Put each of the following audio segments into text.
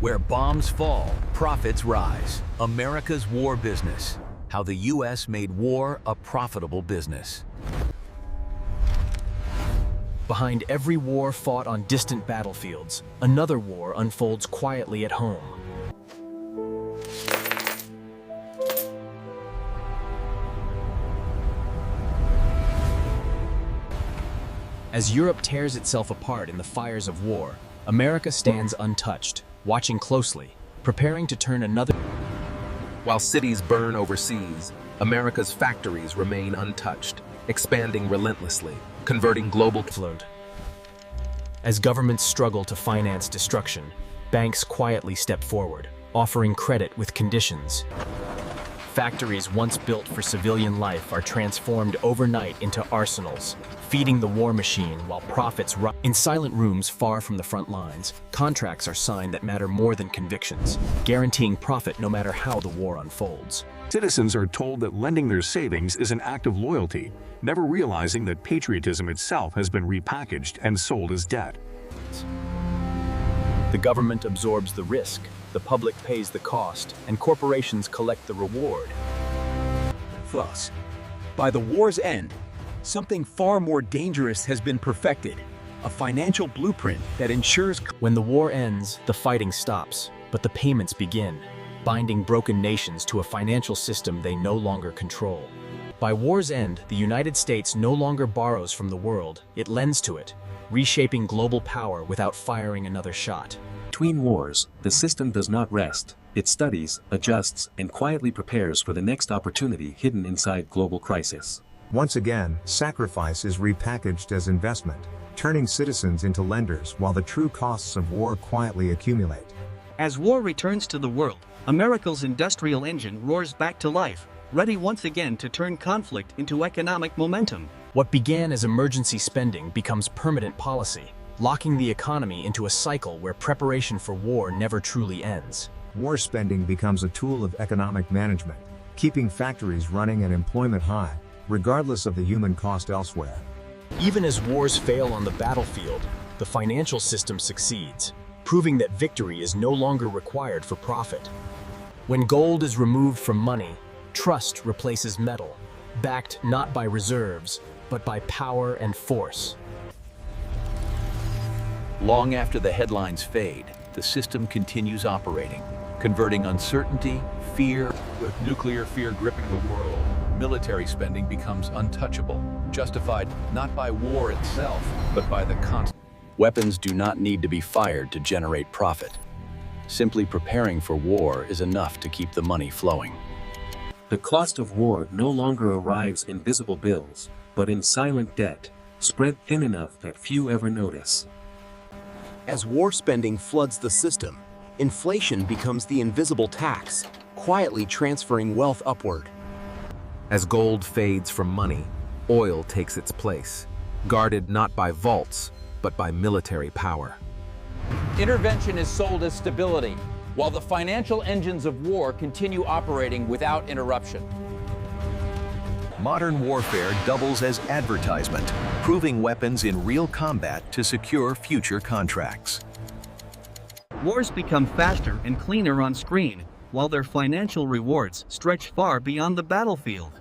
Where bombs fall, profits rise. America's war business. How the U.S. made war a profitable business. Behind every war fought on distant battlefields, another war unfolds quietly at home. As Europe tears itself apart in the fires of war, America stands untouched, watching closely, preparing to turn another. While cities burn overseas, America's factories remain untouched, expanding relentlessly, converting global Flood. As governments struggle to finance destruction, banks quietly step forward, offering credit with conditions. Factories once built for civilian life are transformed overnight into arsenals, feeding the war machine while profits rise. In silent rooms far from the front lines, contracts are signed that matter more than convictions, guaranteeing profit no matter how the war unfolds. Citizens are told that lending their savings is an act of loyalty, never realizing that patriotism itself has been repackaged and sold as debt. The government absorbs the risk, the public pays the cost, and corporations collect the reward. Thus, by the war's end, something far more dangerous has been perfected, a financial blueprint that ensures. When the war ends, the fighting stops, but the payments begin, binding broken nations to a financial system they no longer control. By war's end, the United States no longer borrows from the world, it lends to it, reshaping global power without firing another shot. Between wars, the system does not rest. It studies, adjusts, and quietly prepares for the next opportunity hidden inside global crisis. Once again, sacrifice is repackaged as investment, turning citizens into lenders while the true costs of war quietly accumulate. As war returns to the world, America's industrial engine roars back to life, ready once again to turn conflict into economic momentum. What began as emergency spending becomes permanent policy, locking the economy into a cycle where preparation for war never truly ends. War spending becomes a tool of economic management, keeping factories running and employment high, regardless of the human cost elsewhere. Even as wars fail on the battlefield, the financial system succeeds, proving that victory is no longer required for profit. When gold is removed from money, trust replaces metal, backed not by reserves, but by power and force. Long after the headlines fade, the system continues operating, converting uncertainty, fear. With nuclear fear gripping the world, military spending becomes untouchable, justified not by war itself, but by the constant. Weapons do not need to be fired to generate profit. Simply preparing for war is enough to keep the money flowing. The cost of war no longer arrives in visible bills, but in silent debt, spread thin enough that few ever notice. As war spending floods the system, inflation becomes the invisible tax, quietly transferring wealth upward. As gold fades from money, oil takes its place, guarded not by vaults, but by military power. Intervention is sold as stability, while the financial engines of war continue operating without interruption. Modern warfare doubles as advertisement, proving weapons in real combat to secure future contracts. Wars become faster and cleaner on screen, while their financial rewards stretch far beyond the battlefield.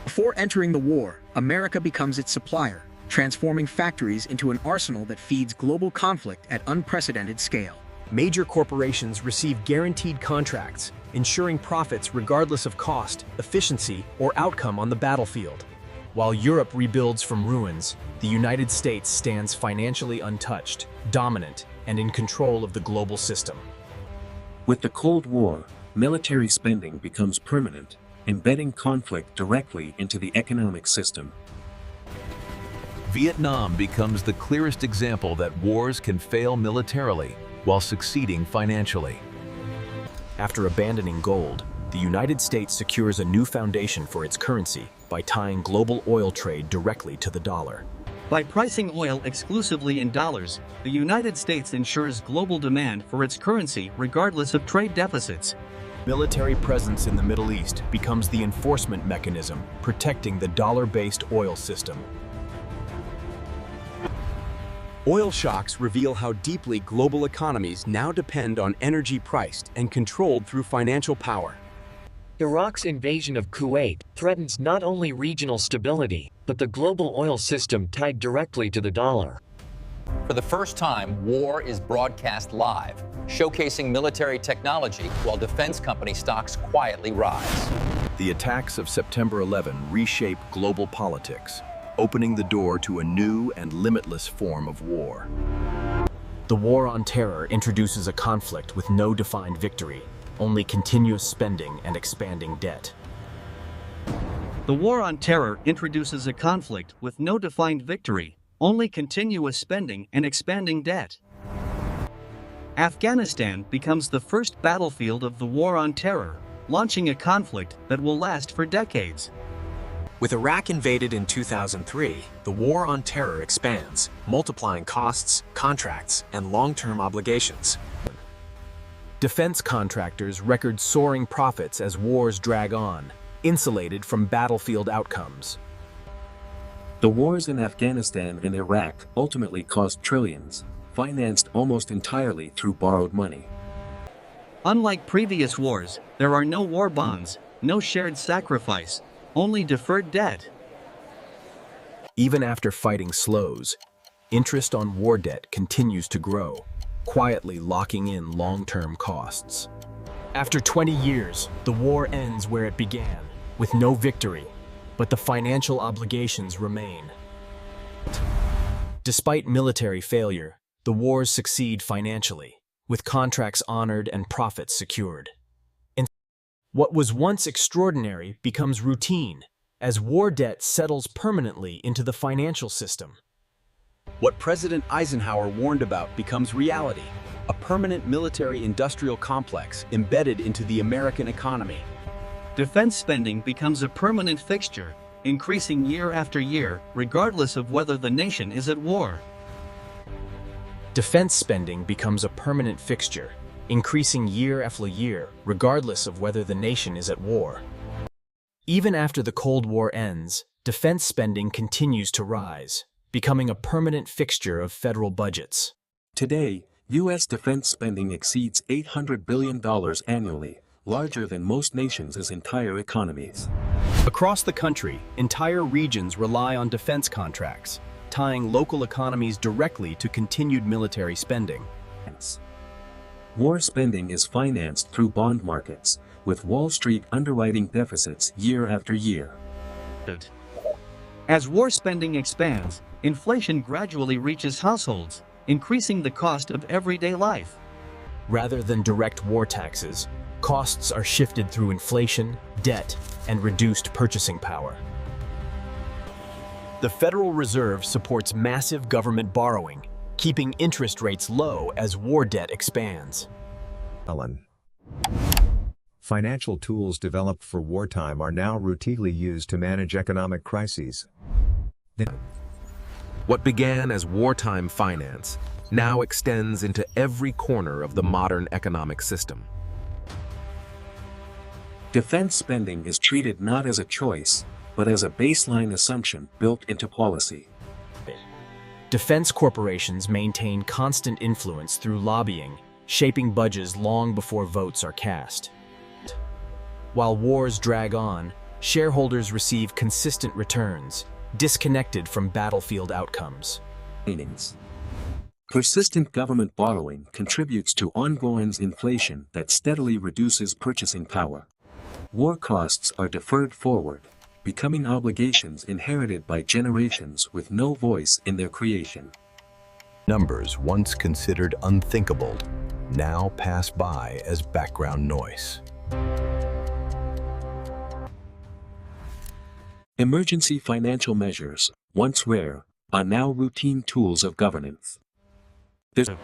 Before entering the war, America becomes its supplier, transforming factories into an arsenal that feeds global conflict at unprecedented scale. Major corporations receive guaranteed contracts, ensuring profits regardless of cost, efficiency, or outcome on the battlefield. While Europe rebuilds from ruins, the United States stands financially untouched, dominant, and in control of the global system. With the Cold War, military spending becomes permanent, embedding conflict directly into the economic system. Vietnam becomes the clearest example that wars can fail militarily while succeeding financially. After abandoning gold, the United States secures a new foundation for its currency by tying global oil trade directly to the dollar. By pricing oil exclusively in dollars, the United States ensures global demand for its currency regardless of trade deficits. Military presence in the Middle East becomes the enforcement mechanism protecting the dollar-based oil system. Oil shocks reveal how deeply global economies now depend on energy priced and controlled through financial power. Iraq's invasion of Kuwait threatens not only regional stability, but the global oil system tied directly to the dollar. For the first time, war is broadcast live, showcasing military technology while defense company stocks quietly rise. The attacks of September 11 reshape global politics, opening the door to a new and limitless form of war. The War on Terror introduces a conflict with no defined victory, only continuous spending and expanding debt. The War on Terror introduces a conflict with no defined victory, only continuous spending and expanding debt. Afghanistan becomes the first battlefield of the War on Terror, launching a conflict that will last for decades. With Iraq invaded in 2003, the War on Terror expands, multiplying costs, contracts, and long-term obligations. Defense contractors record soaring profits as wars drag on, insulated from battlefield outcomes. The wars in Afghanistan and Iraq ultimately cost trillions, financed almost entirely through borrowed money. Unlike previous wars, there are no war bonds, no shared sacrifice, only deferred debt. Even after fighting slows, interest on war debt continues to grow, quietly locking in long-term costs. After 20 years, the war ends where it began, with no victory, but the financial obligations remain. Despite military failure, the wars succeed financially, with contracts honored and profits secured. What was once extraordinary becomes routine, as war debt settles permanently into the financial system. What President Eisenhower warned about becomes reality, a permanent military-industrial complex embedded into the American economy. Defense spending becomes a permanent fixture, increasing year after year, regardless of whether the nation is at war. Defense spending becomes a permanent fixture, increasing year after year, regardless of whether the nation is at war. Even after the Cold War ends, defense spending continues to rise, becoming a permanent fixture of federal budgets. Today, U.S. defense spending exceeds $800 billion annually, larger than most nations' entire economies. Across the country, entire regions rely on defense contracts, tying local economies directly to continued military spending. War spending is financed through bond markets, with Wall Street underwriting deficits year after year. As war spending expands, inflation gradually reaches households, increasing the cost of everyday life. Rather than direct war taxes, costs are shifted through inflation, debt, and reduced purchasing power. The Federal Reserve supports massive government borrowing, keeping interest rates low as war debt expands. Financial tools developed for wartime are now routinely used to manage economic crises. What began as wartime finance now extends into every corner of the modern economic system. Defense spending is treated not as a choice, but as a baseline assumption built into policy. Defense corporations maintain constant influence through lobbying, shaping budgets long before votes are cast. While wars drag on, shareholders receive consistent returns, disconnected from battlefield outcomes. Persistent government borrowing contributes to ongoing inflation that steadily reduces purchasing power. War costs are deferred forward, becoming obligations inherited by generations with no voice in their creation. Numbers once considered unthinkable now pass by as background noise. Emergency financial measures, once rare, are now routine tools of governance. The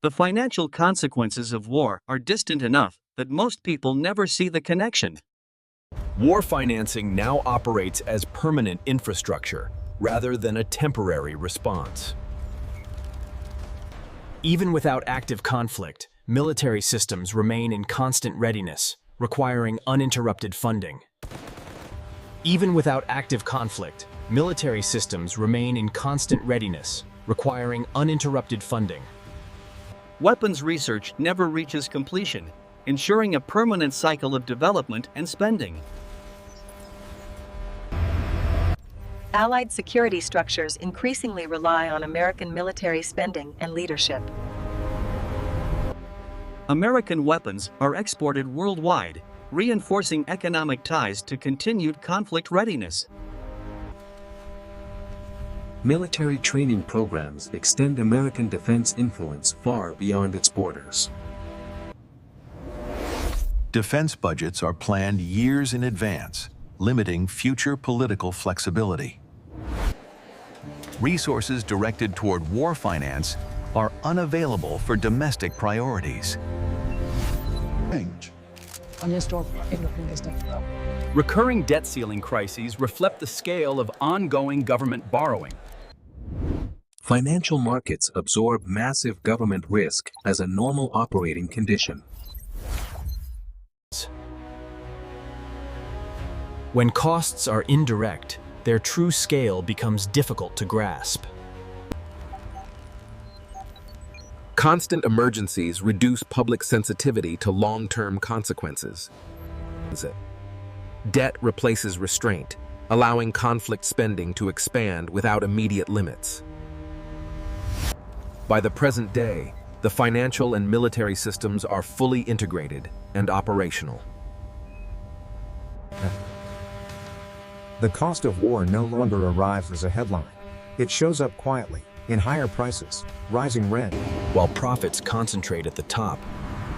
financial consequences of war are distant enough that most people never see the connection. War financing now operates as permanent infrastructure rather than a temporary response. Even without active conflict, military systems remain in constant readiness, requiring uninterrupted funding. Even without active conflict, Military systems remain in constant readiness, requiring uninterrupted funding. Weapons research never reaches completion, ensuring a permanent cycle of development and spending. Allied security structures increasingly rely on American military spending and leadership. American weapons are exported worldwide, reinforcing economic ties to continued conflict readiness. Military training programs extend American defense influence far beyond its borders. Defense budgets are planned years in advance, limiting future political flexibility. Resources directed toward war finance are unavailable for domestic priorities. Recurring debt ceiling crises reflect the scale of ongoing government borrowing. Financial markets absorb massive government risk as a normal operating condition. When costs are indirect, their true scale becomes difficult to grasp. Constant emergencies reduce public sensitivity to long-term consequences. Debt replaces restraint, allowing conflict spending to expand without immediate limits. By the present day, the financial and military systems are fully integrated and operational. The cost of war no longer arrives as a headline. It shows up quietly, in higher prices, rising rent. While profits concentrate at the top,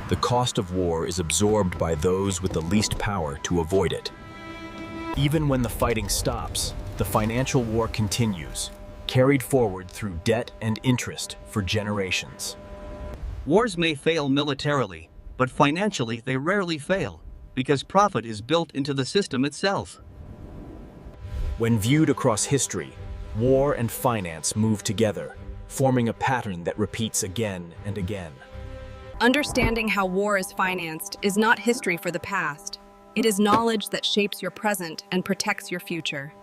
the cost of war is absorbed by those with the least power to avoid it. Even when the fighting stops, the financial war continues, carried forward through debt and interest for generations. Wars may fail militarily, but financially they rarely fail, because profit is built into the system itself. When viewed across history, war and finance move together, forming a pattern that repeats again and again. Understanding how war is financed is not history for the past. It is knowledge that shapes your present and protects your future.